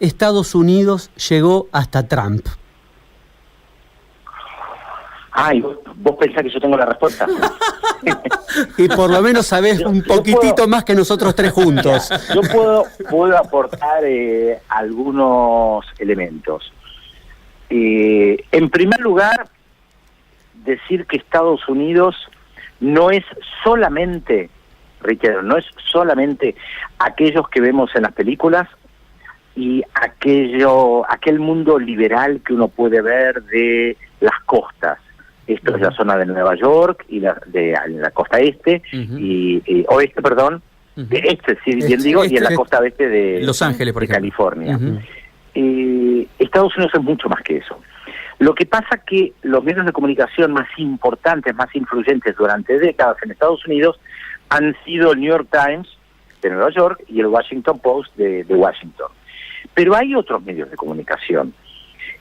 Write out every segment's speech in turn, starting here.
Estados Unidos llegó hasta Trump? Ay, vos pensás que yo tengo la respuesta. Y por lo menos sabés un poquitito más que nosotros tres juntos. Yo puedo aportar algunos elementos. En primer lugar, decir que Estados Unidos no es solamente, reitero, no es solamente aquellos que vemos en las películas y aquel mundo liberal que uno puede ver de las costas. Esto es la zona de Nueva York y la costa este y oeste, perdón, este, sí, bien digo, y en la costa oeste de Los Ángeles, por ejemplo, California. Estados Unidos es mucho más que eso. Lo que pasa que los medios de comunicación más importantes, más influyentes durante décadas en Estados Unidos han sido el New York Times de Nueva York y el Washington Post de Washington. Pero hay otros medios de comunicación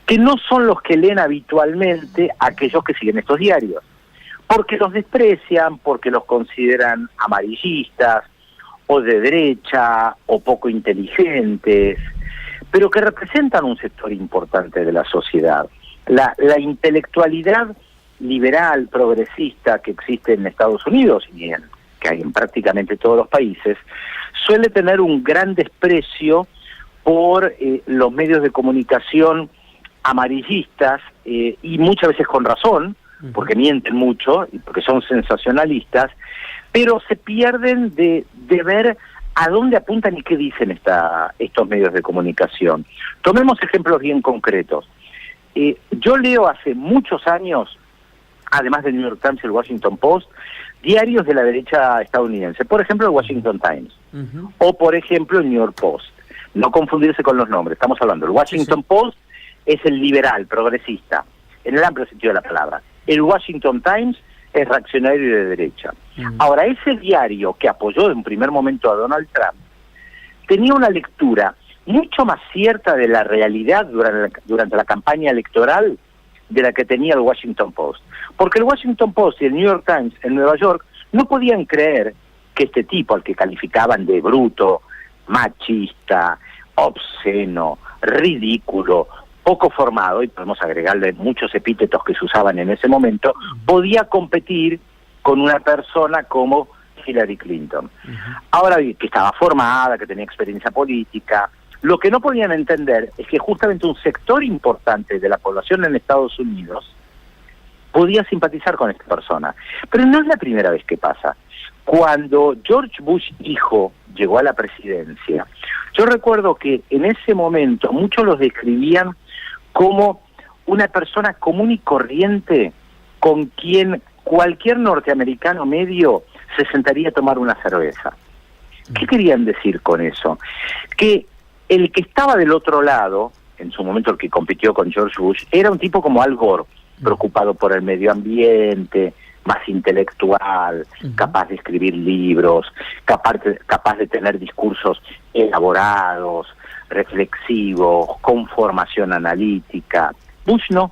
que no son los que leen habitualmente aquellos que siguen estos diarios, porque los desprecian, porque los consideran amarillistas, o de derecha, o poco inteligentes, pero que representan un sector importante de la sociedad. La intelectualidad liberal, progresista que existe en Estados Unidos y que hay en prácticamente todos los países, suele tener un gran desprecio por los medios de comunicación amarillistas y muchas veces con razón, porque mienten mucho y porque son sensacionalistas, pero se pierden de ver a dónde apuntan y qué dicen estos medios de comunicación. Tomemos ejemplos bien concretos. Yo leo hace muchos años, además del New York Times y el Washington Post, diarios de la derecha estadounidense, por ejemplo el Washington Times, o por ejemplo el New York Post. No confundirse con los nombres, estamos hablando del Washington Post, es el liberal, progresista, en el amplio sentido de la palabra. El Washington Times es reaccionario y de derecha. Ahora, ese diario que apoyó en primer momento a Donald Trump tenía una lectura mucho más cierta de la realidad durante la campaña electoral de la que tenía el Washington Post. Porque el Washington Post y el New York Times en Nueva York no podían creer que este tipo, al que calificaban de bruto, machista, obsceno, ridículo, poco formado, y podemos agregarle muchos epítetos que se usaban en ese momento, podía competir con una persona como Hillary Clinton. Ahora, que estaba formada, que tenía experiencia política, lo que no podían entender es que justamente un sector importante de la población en Estados Unidos podía simpatizar con esta persona. Pero no es la primera vez que pasa. Cuando George Bush hijo llegó a la presidencia, yo recuerdo que en ese momento muchos los describían como una persona común y corriente con quien cualquier norteamericano medio se sentaría a tomar una cerveza. ¿Qué querían decir con eso? Que el que estaba del otro lado, en su momento el que compitió con George Bush, era un tipo como Al Gore, preocupado por el medio ambiente, más intelectual, capaz de escribir libros, capaz de tener discursos elaborados, reflexivos, con formación analítica. Bush no.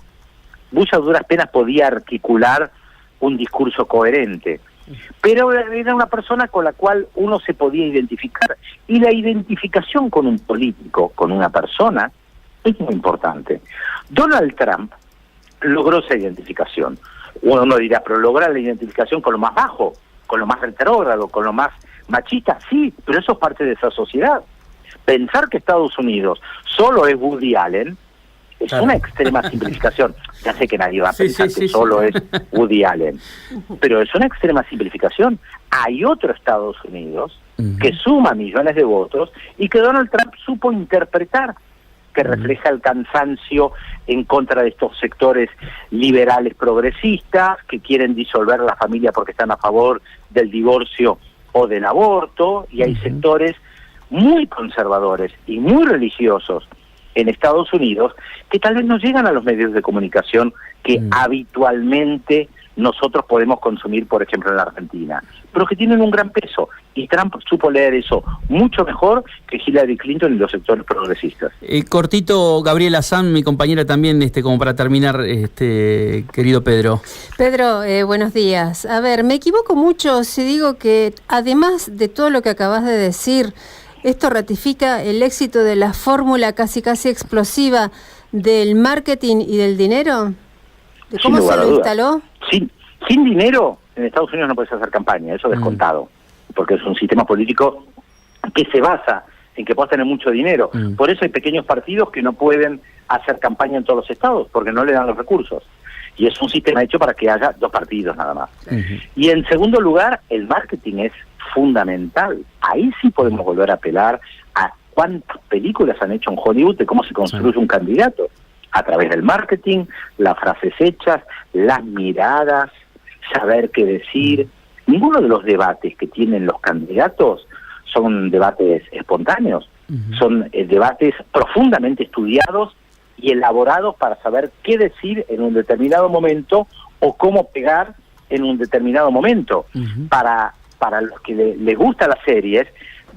Bush a duras penas podía articular un discurso coherente, pero era una persona con la cual uno se podía identificar, y la identificación con un político, con una persona, es muy importante. Donald Trump logró esa identificación. Uno dirá, pero logra la identificación con lo más bajo, con lo más retrógrado, con lo más machista, sí, pero eso es parte de esa sociedad. Pensar que Estados Unidos solo es Woody Allen es una extrema simplificación. Ya sé que nadie va a pensar que solo es Woody Allen, pero es una extrema simplificación. Hay otro Estados Unidos que suma millones de votos y que Donald Trump supo interpretar, que refleja el cansancio en contra de estos sectores liberales progresistas que quieren disolver la familia porque están a favor del divorcio o del aborto, y hay sectores muy conservadores y muy religiosos en Estados Unidos que tal vez no llegan a los medios de comunicación que habitualmente nosotros podemos consumir, por ejemplo, en la Argentina, pero que tienen un gran peso, y Trump supo leer eso mucho mejor que Hillary Clinton y los sectores progresistas. Cortito, Gabriela Sam, mi compañera también, como para terminar, querido Pedro. Pedro, buenos días. A ver, me equivoco mucho si digo que además de todo lo que acabas de decir, ¿Esto ratifica el éxito de la fórmula casi explosiva del marketing y del dinero? ¿De cómo se lo instaló? Sin dinero, en Estados Unidos no puedes hacer campaña, eso descontado, porque es un sistema político que se basa en que puedas tener mucho dinero. Por eso hay pequeños partidos que no pueden hacer campaña en todos los estados, porque no le dan los recursos. Y es un sistema hecho para que haya 2 partidos nada más. Y en segundo lugar, el marketing es fundamental. Ahí sí podemos volver a apelar a cuántas películas han hecho en Hollywood de cómo se construye un candidato. A través del marketing, las frases hechas, las miradas, saber qué decir. Ninguno de los debates que tienen los candidatos son debates espontáneos. Son debates profundamente estudiados y elaborados para saber qué decir en un determinado momento o cómo pegar en un determinado momento. Para los que les gustan las series,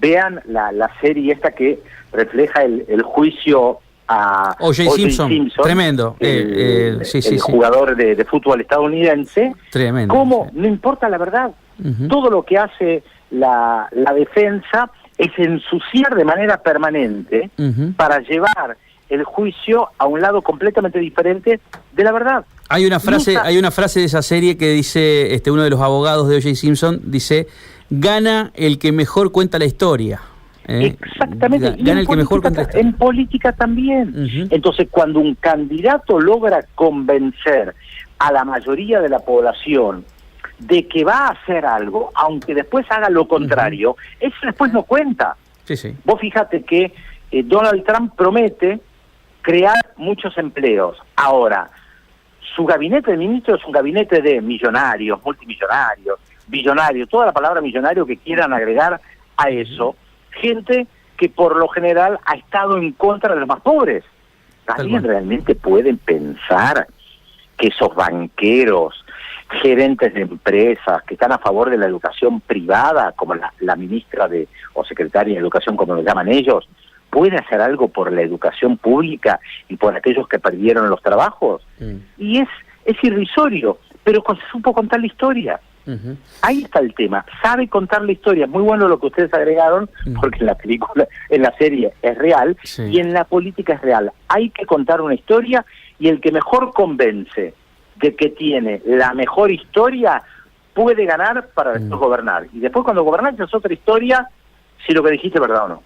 vean la serie esta que refleja el juicio a O.J. Simpson, tremendo. El jugador de fútbol estadounidense. Tremendo. Cómo, no importa la verdad, todo lo que hace la defensa es ensuciar de manera permanente para llevar el juicio a un lado completamente diferente de la verdad. Hay una frase de esa serie que dice, uno de los abogados de O.J. Simpson dice: gana el que mejor cuenta la historia. Exactamente. Gana el que mejor cuenta la historia. En política también. Entonces, cuando un candidato logra convencer a la mayoría de la población de que va a hacer algo, aunque después haga lo contrario, eso después no cuenta. Sí. Vos fíjate que Donald Trump promete crear muchos empleos. Ahora, su gabinete de ministros es un gabinete de millonarios, multimillonarios, billonarios, toda la palabra millonario que quieran agregar a eso, gente que por lo general ha estado en contra de los más pobres. ¿Alguien realmente puede pensar que esos banqueros, gerentes de empresas que están a favor de la educación privada, como la ministra o secretaria de educación, como lo llaman ellos, puede hacer algo por la educación pública y por aquellos que perdieron los trabajos? Y es irrisorio, pero se supo contar la historia. Ahí está el tema, sabe contar la historia. Muy bueno lo que ustedes agregaron, porque en la película, en la serie es real, y en la política es real. Hay que contar una historia, y el que mejor convence de que tiene la mejor historia puede ganar para después gobernar. Y después, cuando gobernás, es otra historia si lo que dijiste es verdad o no.